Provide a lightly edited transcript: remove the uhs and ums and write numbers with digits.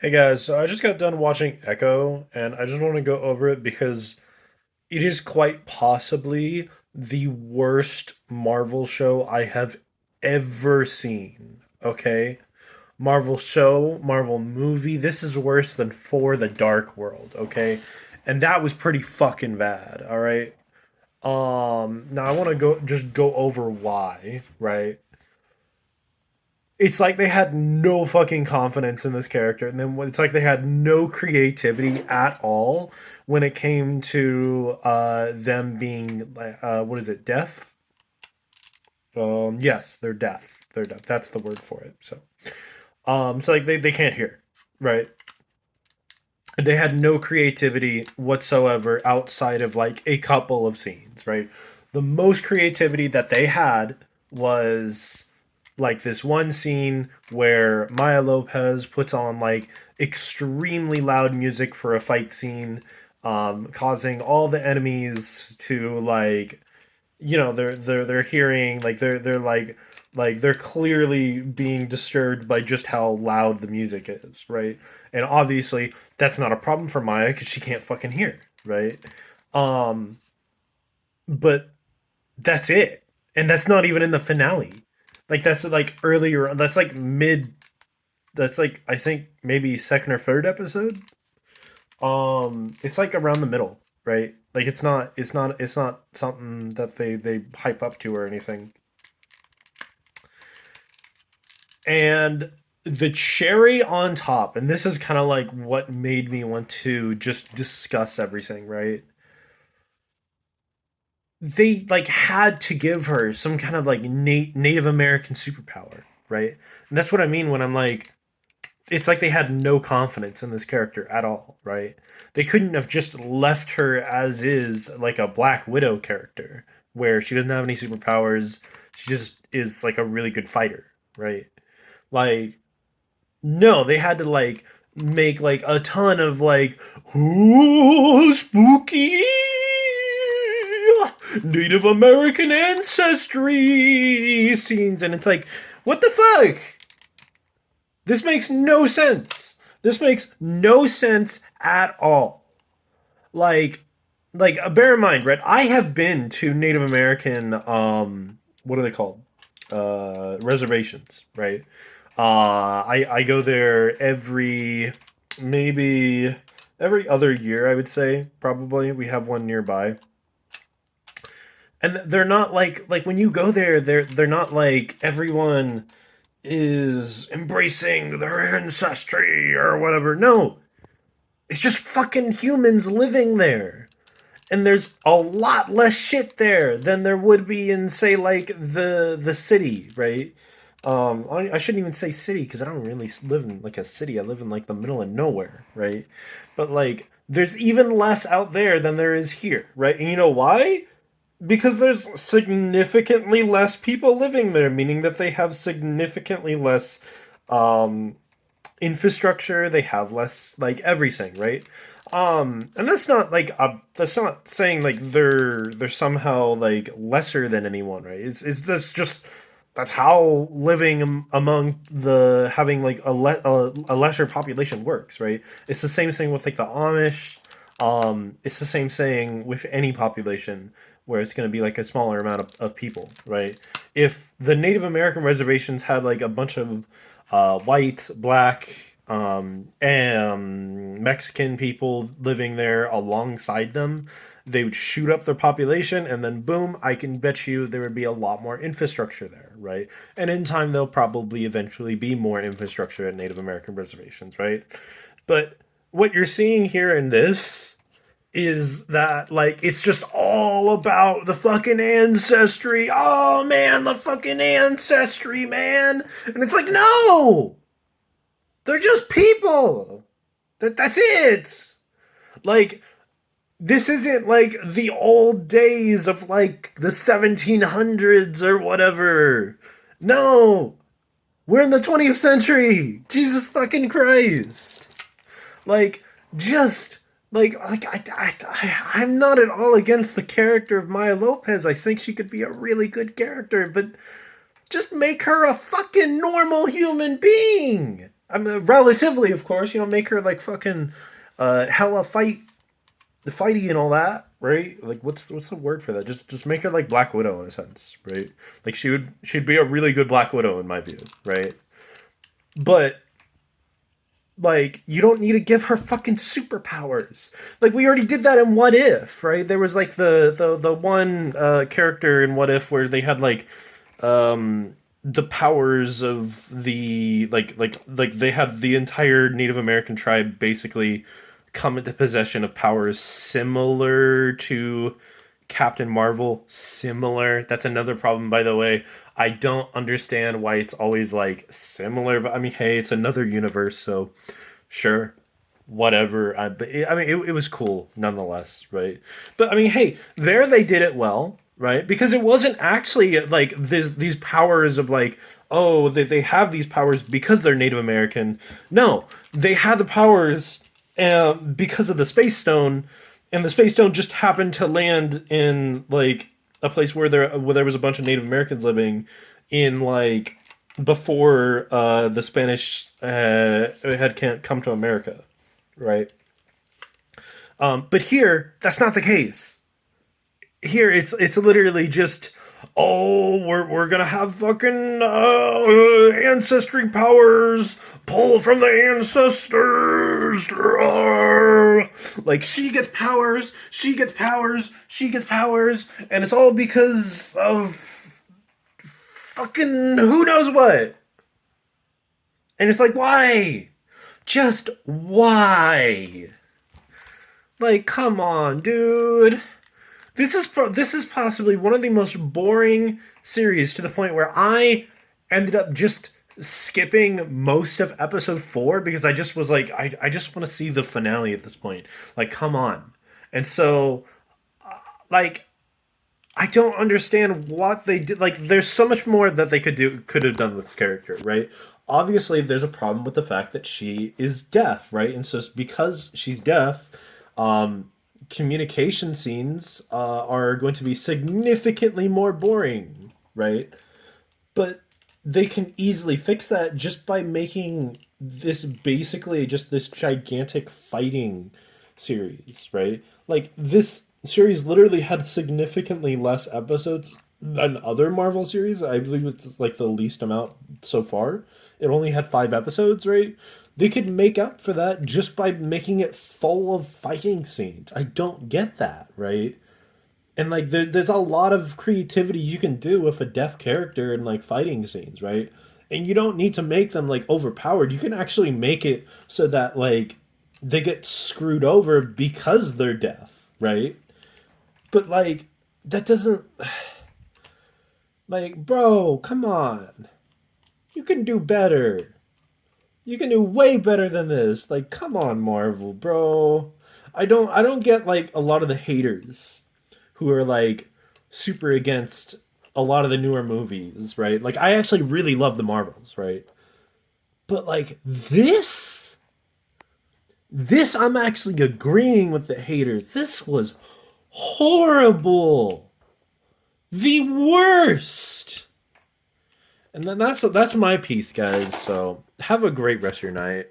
Hey guys, so I just got done watching Echo, and I just want to go over it because it is quite possibly the worst Marvel show I have ever seen. Okay? Marvel show, Marvel movie. This is worse than For the Dark World, okay? And that was pretty fucking bad, all right? Now I want to go over why, right? It's like they had no fucking confidence in this character, and then it's like they had no creativity at all when it came to them being what is it, deaf? Yes, they're deaf. They're deaf. That's the word for it. So like they can't hear, right? They had no creativity whatsoever outside of like a couple of scenes, right? The most creativity that they had was like this one scene where Maya Lopez puts on like extremely loud music for a fight scene, causing all the enemies to like, they're hearing like they're like they're clearly being disturbed by just how loud the music is, right? And obviously that's not a problem for Maya because she can't fucking hear, right? Um, but that's it, and that's not even in the finale. Like that's like earlier. That's like mid. That's like I think maybe second or third episode. It's like around the middle, right? Like it's not something that they hype up to or anything. And the cherry on top, and this is kind of like what made me want to just discuss everything, right? They like had to give her some kind of like Native American superpower, right? And that's what I mean when I'm like, it's like they had no confidence in this character at all, right? They couldn't have just left her as is, like a Black Widow character, where she doesn't have any superpowers. She just is like a really good fighter, right? Like, no, they had to like make like a ton of like, ooh, spooky Native American ancestry scenes, and it's like, what the fuck? This makes no sense. This makes no sense at all. Like, bear in mind, right? I have been to Native American, what are they called? Reservations, right? I go there maybe every other year, I would say, probably. We have one nearby. And they're not like when you go there, they're not like everyone is embracing their ancestry or whatever. No, it's just fucking humans living there. And there's a lot less shit there than there would be in, say, like the city, right? I shouldn't even say city because I don't really live in like a city. I live in like the middle of nowhere, right? But like, there's even less out there than there is here, right? And you know why? Because there's significantly less people living there, meaning that they have significantly less um, infrastructure. They have less like everything, right? And that's not saying like they're somehow like lesser than anyone, right? It's just that's how living among the having like a lesser population works, right? It's the same thing with like the Amish. It's the same saying with any population where it's going to be like a smaller amount of people, right? If the Native American reservations had like a bunch of white, black, and Mexican people living there alongside them, they would shoot up their population, and then boom, I can bet you there would be a lot more infrastructure there, right? And in time, there'll probably eventually be more infrastructure at Native American reservations, right? But what you're seeing here in this is that like it's just all about the fucking ancestry. Oh man, the fucking ancestry, man. And it's like, no, they're just people. That's it. Like, this isn't like the old days of like the 1700s or whatever. No, we're in the 20th century. Jesus fucking Christ. Like, just I'm not at all against the character of Maya Lopez. I think she could be a really good character, but just make her a fucking normal human being. I mean, relatively, of course, make her like fucking hella fighty and all that, right? Like, what's the word for that? Just make her like Black Widow in a sense, right? Like she'd be a really good Black Widow in my view, right? But like, you don't need to give her fucking superpowers. Like, we already did that in What If, right? There was like the one character in What If where they had like the powers of the like they had the entire Native American tribe basically come into possession of powers similar to Captain Marvel. Similar. That's another problem, by the way. I don't understand why it's always like similar, but I mean, hey, it's another universe, so sure, whatever. I mean, it was cool nonetheless, right? But I mean, hey, there they did it well, right? Because it wasn't actually like these powers of like, oh, they have these powers because they're Native American. No, they had the powers because of the Space Stone, and the Space Stone just happened to land in like a place where there was a bunch of Native Americans living in like before the Spanish had come to America, right? But here, that's not the case. Here, it's literally just, oh, we're gonna have fucking ancestry powers. Pull from the ancestors. Like she gets powers, she gets powers, she gets powers, and it's all because of fucking who knows what. And it's like, why? Just why? Like, come on, dude. This is possibly one of the most boring series to the point where I ended up just skipping most of episode 4 because I just was like, I just want to see the finale at this point. Like, come on. And so, like, I don't understand what they did. Like, there's so much more that they could have done with this character, right? Obviously, there's a problem with the fact that she is deaf, right? And so, because she's deaf, communication scenes are going to be significantly more boring, right? But they can easily fix that just by making this basically just this gigantic fighting series, right? Like this series literally had significantly less episodes than other Marvel series. I believe it's like the least amount so far. It only had 5 episodes, right? They could make up for that just by making it full of fighting scenes. I don't get that, right? And like there's a lot of creativity you can do with a deaf character in like fighting scenes, right? And you don't need to make them like overpowered. You can actually make it so that like they get screwed over because they're deaf, right? But like that doesn't like, bro, come on. You can do better. You can do way better than this. Like, come on, Marvel, bro. I don't get like a lot of the haters who are like super against a lot of the newer movies, right? Like I actually really love the Marvels, right? But like this I'm actually agreeing with the haters. This was horrible. The worst. And then that's my piece, guys. So have a great rest of your night.